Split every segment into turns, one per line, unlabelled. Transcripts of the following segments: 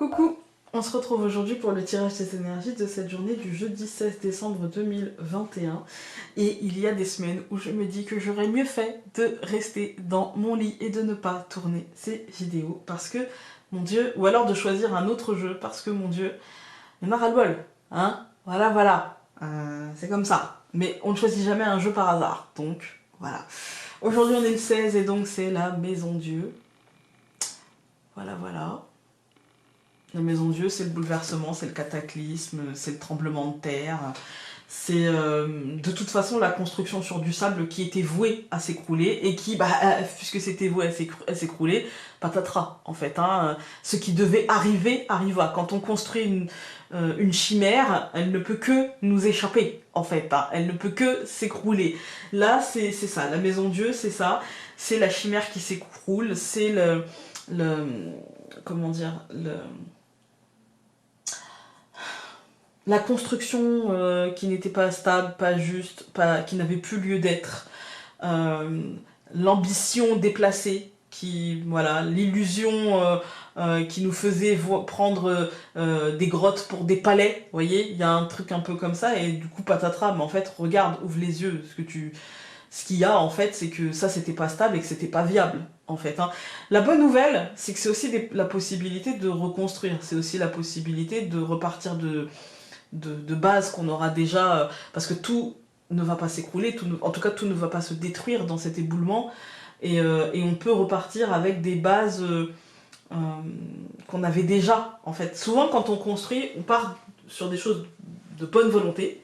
Coucou, on se retrouve aujourd'hui pour le tirage des énergies de cette journée du jeudi 16 décembre 2021. Et il y a des semaines où je me dis que j'aurais mieux fait de rester dans mon lit et de ne pas tourner ces vidéos parce que, mon Dieu, ou alors de choisir un autre jeu parce que, mon Dieu, il y en a ras-le-bol, hein. Voilà, c'est comme ça. Mais on ne choisit jamais un jeu par hasard, donc voilà. Aujourd'hui on est le 16 et donc c'est la Maison Dieu. Voilà. La Maison Dieu, c'est le bouleversement, c'est le cataclysme, c'est le tremblement de terre. C'est de toute façon la construction sur du sable qui était vouée à s'écrouler et qui, puisque c'était voué à s'écrouler, patatras en fait. Hein, ce qui devait arriver, arriva. Quand on construit une chimère, elle ne peut que nous échapper en fait. Hein, elle ne peut que s'écrouler. Là, c'est ça. La Maison Dieu, c'est ça. C'est la chimère qui s'écroule. C'est comment dire, la construction qui n'était pas stable, pas juste, qui n'avait plus lieu d'être, l'ambition déplacée, voilà, l'illusion qui nous faisait prendre des grottes pour des palais, vous voyez, il y a un truc un peu comme ça, et du coup patatras, mais en fait, regarde, ouvre les yeux, ce qu'il y a en fait, c'est que ça c'était pas stable et que c'était pas viable en fait. Hein. La bonne nouvelle, c'est que c'est aussi la possibilité de reconstruire, c'est aussi la possibilité de repartir de base qu'on aura déjà, parce que tout ne va pas s'écrouler, en tout cas tout ne va pas se détruire dans cet éboulement, et on peut repartir avec des bases qu'on avait déjà en fait. Souvent quand on construit, on part sur des choses de bonne volonté,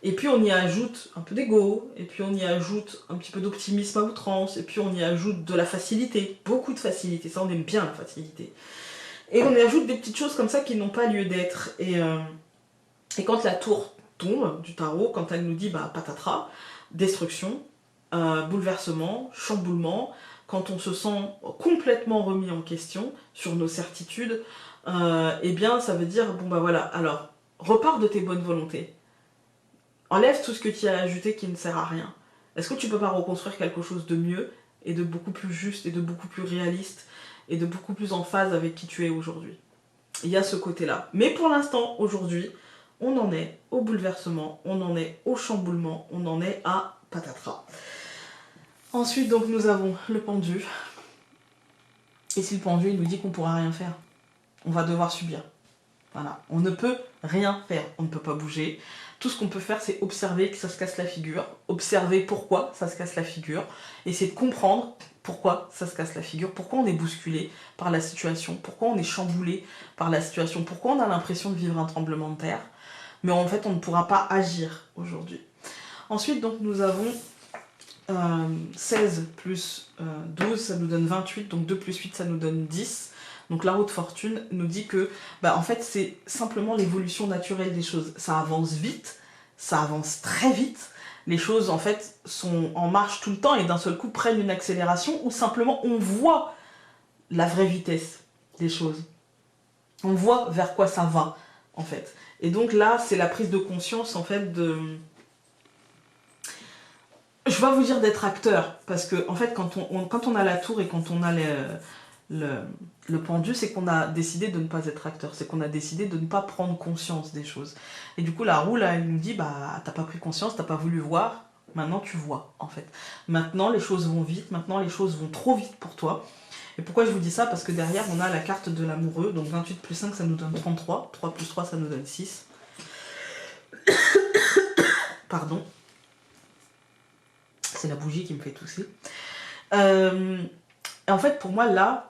et puis on y ajoute un peu d'ego, et puis on y ajoute un petit peu d'optimisme à outrance, et puis on y ajoute de la facilité, beaucoup de facilité, ça on aime bien la facilité. Et on y ajoute des petites choses comme ça qui n'ont pas lieu d'être. Et quand la tour tombe du tarot, quand elle nous dit patatras, destruction, bouleversement, chamboulement, quand on se sent complètement remis en question sur nos certitudes, eh bien ça veut dire, voilà, alors repars de tes bonnes volontés. Enlève tout ce que tu y as ajouté qui ne sert à rien. Est-ce que tu peux pas reconstruire quelque chose de mieux et de beaucoup plus juste et de beaucoup plus réaliste et de beaucoup plus en phase avec qui tu es aujourd'hui? Il y a ce côté-là. Mais pour l'instant, aujourd'hui, on en est au bouleversement, on en est au chamboulement, on en est à patatras. Ensuite, donc, nous avons le pendu. Et si le pendu, il nous dit qu'on ne pourra rien faire, on va devoir subir. Voilà, on ne peut rien faire, on ne peut pas bouger. Tout ce qu'on peut faire, c'est observer que ça se casse la figure, observer pourquoi ça se casse la figure, essayer de comprendre pourquoi ça se casse la figure, pourquoi on est bousculé par la situation, pourquoi on est chamboulé par la situation, pourquoi on a l'impression de vivre un tremblement de terre, mais en fait on ne pourra pas agir aujourd'hui. Ensuite, donc, nous avons 16 plus 12, ça nous donne 28, donc 2 plus 8, ça nous donne 10. Donc la roue de fortune nous dit que en fait c'est simplement l'évolution naturelle des choses. Ça avance vite, ça avance très vite. Les choses en fait sont en marche tout le temps et d'un seul coup prennent une accélération ou simplement on voit la vraie vitesse des choses. On voit vers quoi ça va en fait. Et donc là c'est la prise de conscience en fait de... Je vais pas vous dire d'être acteur parce que en fait quand on a la tour et quand on a le pendu, c'est qu'on a décidé de ne pas être acteur, c'est qu'on a décidé de ne pas prendre conscience des choses. Et du coup, la roue, là, elle nous dit, t'as pas pris conscience, t'as pas voulu voir, maintenant tu vois, en fait. Maintenant, les choses vont vite, maintenant les choses vont trop vite pour toi. Et pourquoi je vous dis ça? Parce que derrière, on a la carte de l'amoureux, donc 28 plus 5, ça nous donne 33, 3 plus 3, ça nous donne 6. Pardon. C'est la bougie qui me fait tousser. Et en fait, pour moi, là,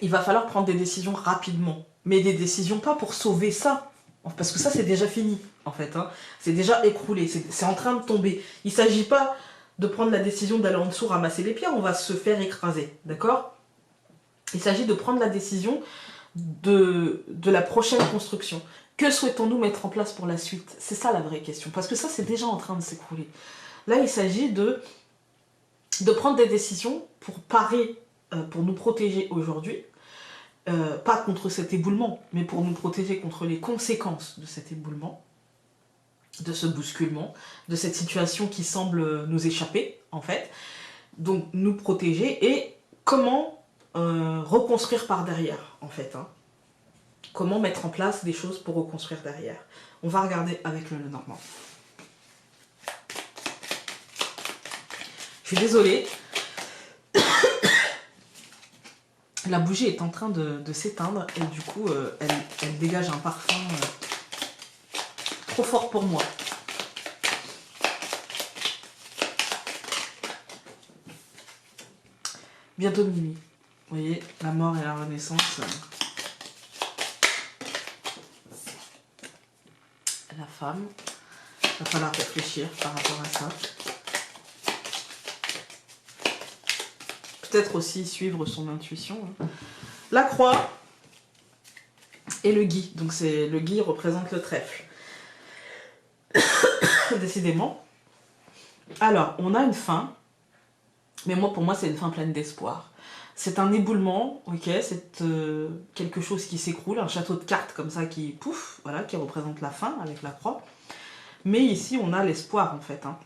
il va falloir prendre des décisions rapidement. Mais des décisions pas pour sauver ça. Parce que ça, c'est déjà fini, en fait. Hein. C'est déjà écroulé. C'est en train de tomber. Il ne s'agit pas de prendre la décision d'aller en dessous ramasser les pierres. On va se faire écraser. D'accord? Il s'agit de prendre la décision de la prochaine construction. Que souhaitons-nous mettre en place pour la suite? C'est ça la vraie question. Parce que ça, c'est déjà en train de s'écrouler. Là, il s'agit de prendre des décisions pour parer, pour nous protéger aujourd'hui, pas contre cet éboulement, mais pour nous protéger contre les conséquences de cet éboulement, de ce bousculement, de cette situation qui semble nous échapper, en fait. Donc, nous protéger et comment reconstruire par derrière, en fait. Hein. comment mettre en place des choses pour reconstruire derrière. On va regarder avec le Lenormand. Je suis désolée. La bougie est en train de s'éteindre et du coup, elle dégage un parfum trop fort pour moi. Bientôt minuit. Vous voyez, la mort et la renaissance. La femme. Il va falloir réfléchir par rapport à ça. Peut-être aussi suivre son intuition. La croix et le gui. Donc le gui représente le trèfle. Décidément. Alors, on a une fin. Mais pour moi, c'est une fin pleine d'espoir. C'est un éboulement, ok, c'est quelque chose qui s'écroule, un château de cartes comme ça qui, pouf, voilà, qui représente la fin avec la croix. Mais ici, on a l'espoir, en fait. Hein.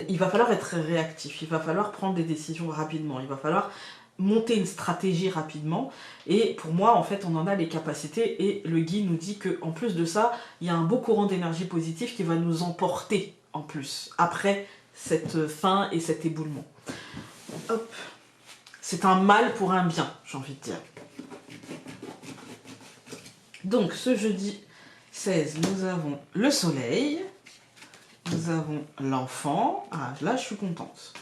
Il va falloir être réactif, il va falloir prendre des décisions rapidement, il va falloir monter une stratégie rapidement. Et pour moi, en fait, on en a les capacités. Et le guide nous dit qu'en plus de ça, il y a un beau courant d'énergie positive qui va nous emporter, en plus, après cette fin et cet éboulement. Hop. C'est un mal pour un bien, j'ai envie de dire. Donc, ce jeudi 16, nous avons le soleil, nous avons l'enfant, ah là je suis contente,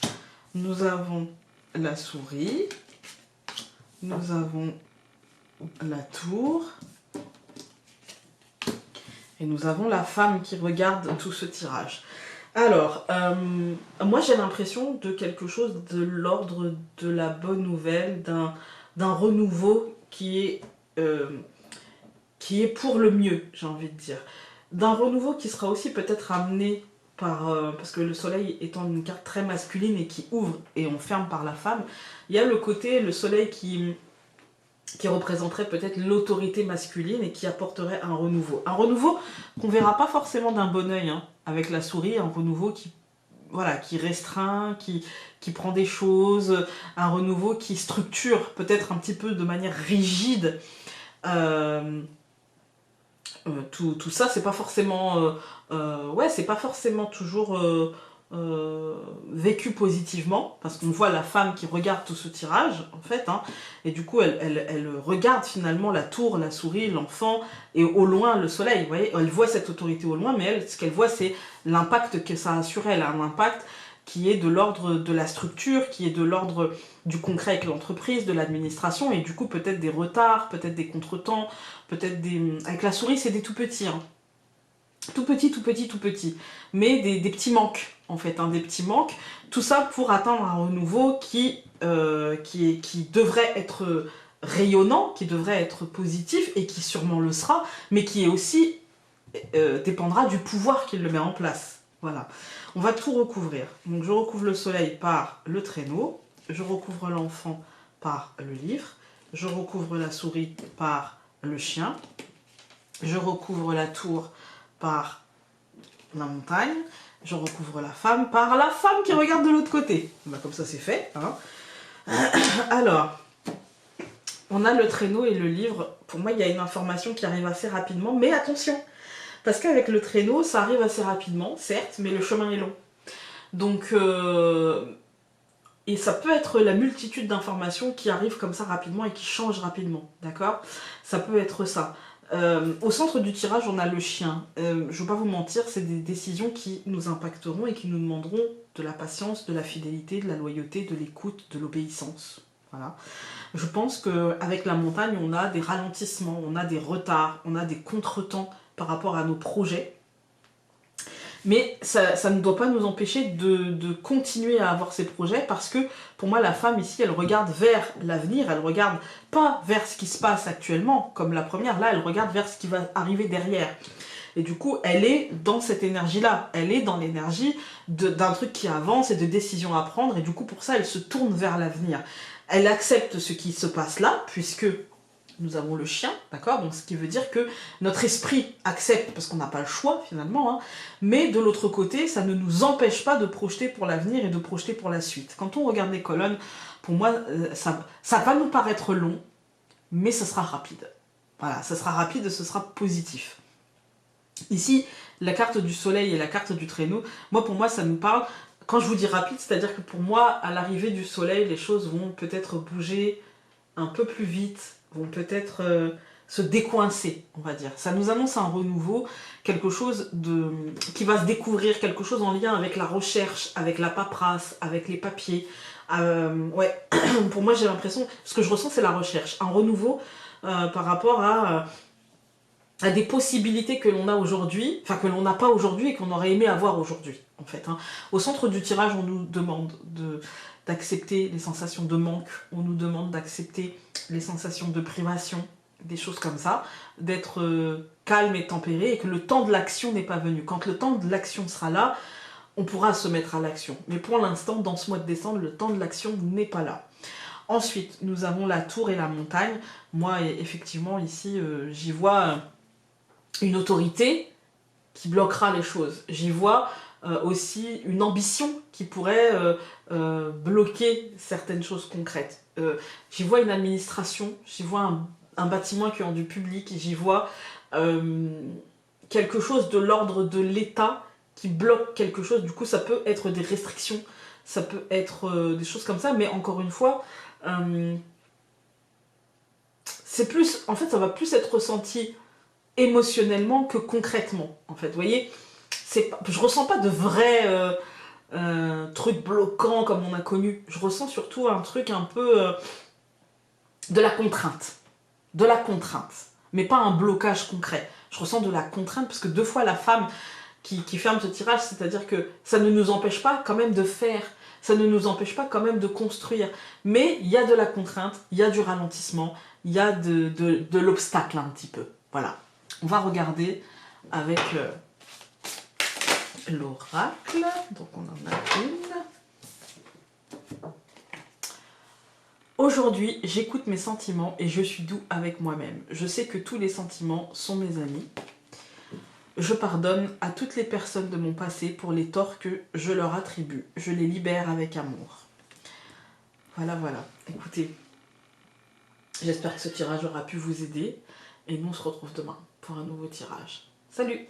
nous avons la souris, nous avons la tour, et nous avons la femme qui regarde tout ce tirage. Alors, moi j'ai l'impression de quelque chose de l'ordre de la bonne nouvelle, d'un renouveau qui est pour le mieux, j'ai envie de dire. D'un renouveau qui sera aussi peut-être amené par... parce que le soleil étant une carte très masculine et qui ouvre et on ferme par la femme, il y a le côté, le soleil qui représenterait peut-être l'autorité masculine et qui apporterait un renouveau. Un renouveau qu'on ne verra pas forcément d'un bon oeil, hein, avec la souris, un renouveau qui, voilà, qui restreint, qui prend des choses, un renouveau qui structure peut-être un petit peu de manière rigide. Tout ça, c'est pas forcément... ouais, c'est pas forcément toujours... vécu positivement, parce qu'on voit la femme qui regarde tout ce tirage, en fait, hein, et du coup, elle regarde finalement la tour, la souris, l'enfant, et au loin, le soleil, vous voyez, elle voit cette autorité au loin, mais elle, ce qu'elle voit, c'est l'impact que ça a sur elle, un impact qui est de l'ordre de la structure, qui est de l'ordre du concret avec l'entreprise, de l'administration, et du coup, peut-être des retards, peut-être des contretemps, peut-être des... Avec la souris, c'est des tout petits, hein. Tout petit, tout petit, tout petit. Mais des petits manques, en fait, hein, des petits manques. Tout ça pour atteindre un renouveau qui devrait être rayonnant, qui devrait être positif, et qui sûrement le sera, mais qui est aussi dépendra du pouvoir qu'il le met en place. Voilà. On va tout recouvrir. Donc je recouvre le soleil par le traîneau, je recouvre l'enfant par le livre, je recouvre la souris par le chien, je recouvre la tour par la montagne, je recouvre la femme par la femme qui regarde de l'autre côté. Bah, comme ça c'est fait. Hein. Alors, on a le traîneau et le livre. Pour moi, il y a une information qui arrive assez rapidement, mais attention, parce qu'avec le traîneau, ça arrive assez rapidement, certes, mais le chemin est long. Donc, et ça peut être la multitude d'informations qui arrivent comme ça rapidement et qui changent rapidement, d'accord? Ça peut être ça. Au centre du tirage, on a le chien. Je ne vais pas vous mentir, c'est des décisions qui nous impacteront et qui nous demanderont de la patience, de la fidélité, de la loyauté, de l'écoute, de l'obéissance. Voilà. Je pense qu'avec la montagne, on a des ralentissements, on a des retards, on a des contretemps par rapport à nos projets. Mais ça ne doit pas nous empêcher de continuer à avoir ces projets, parce que pour moi la femme ici elle regarde vers l'avenir, elle regarde pas vers ce qui se passe actuellement comme la première, là elle regarde vers ce qui va arriver derrière. Et du coup elle est dans cette énergie là, elle est dans l'énergie d'un truc qui avance et de décisions à prendre, et du coup pour ça elle se tourne vers l'avenir. Elle accepte ce qui se passe là, puisque nous avons le chien, d'accord? Donc ce qui veut dire que notre esprit accepte, parce qu'on n'a pas le choix finalement, hein, mais de l'autre côté, ça ne nous empêche pas de projeter pour l'avenir et de projeter pour la suite. Quand on regarde les colonnes, pour moi, ça va nous paraître long, mais ça sera rapide. Voilà, ça sera rapide et ce sera positif. Ici, la carte du soleil et la carte du traîneau, pour moi, ça nous parle. Quand je vous dis rapide, c'est-à-dire que pour moi, à l'arrivée du soleil, les choses vont peut-être bouger un peu plus vite, vont peut-être se décoincer, on va dire. Ça nous annonce un renouveau, quelque chose qui va se découvrir, quelque chose en lien avec la recherche, avec la paperasse, avec les papiers. Ouais, pour moi, j'ai l'impression, ce que je ressens, c'est la recherche, un renouveau par rapport à des possibilités que l'on a aujourd'hui, enfin que l'on n'a pas aujourd'hui et qu'on aurait aimé avoir aujourd'hui, en fait. Hein. Au centre du tirage, on nous demande d'accepter les sensations de manque, on nous demande d'accepter les sensations de privation, des choses comme ça, d'être calme et tempéré, et que le temps de l'action n'est pas venu. Quand le temps de l'action sera là, on pourra se mettre à l'action. Mais pour l'instant, dans ce mois de décembre, le temps de l'action n'est pas là. Ensuite, nous avons la tour et la montagne. Moi, effectivement, ici, j'y vois une autorité qui bloquera les choses. J'y vois aussi une ambition qui pourrait bloquer certaines choses concrètes. J'y vois une administration, j'y vois un bâtiment qui est du public, j'y vois quelque chose de l'ordre de l'État qui bloque quelque chose. Du coup, ça peut être des restrictions, ça peut être des choses comme ça, mais encore une fois, c'est plus, en fait, ça va plus être ressenti émotionnellement que concrètement, en fait. Vous voyez, je ressens pas de vrais trucs bloquants comme on a connu. Je ressens surtout un truc un peu de la contrainte. De la contrainte. Mais pas un blocage concret. Je ressens de la contrainte parce que 2 fois la femme qui ferme ce tirage, c'est-à-dire que ça ne nous empêche pas quand même de faire. Ça ne nous empêche pas quand même de construire. Mais il y a de la contrainte, il y a du ralentissement, il y a de l'obstacle un petit peu. Voilà. On va regarder avec l'oracle. Donc on en a une. Aujourd'hui, j'écoute mes sentiments et je suis doux avec moi-même. Je sais que tous les sentiments sont mes amis. Je pardonne à toutes les personnes de mon passé pour les torts que je leur attribue. Je les libère avec amour. Voilà, voilà. Écoutez, j'espère que ce tirage aura pu vous aider. Et nous, on se retrouve demain pour un nouveau tirage. Salut!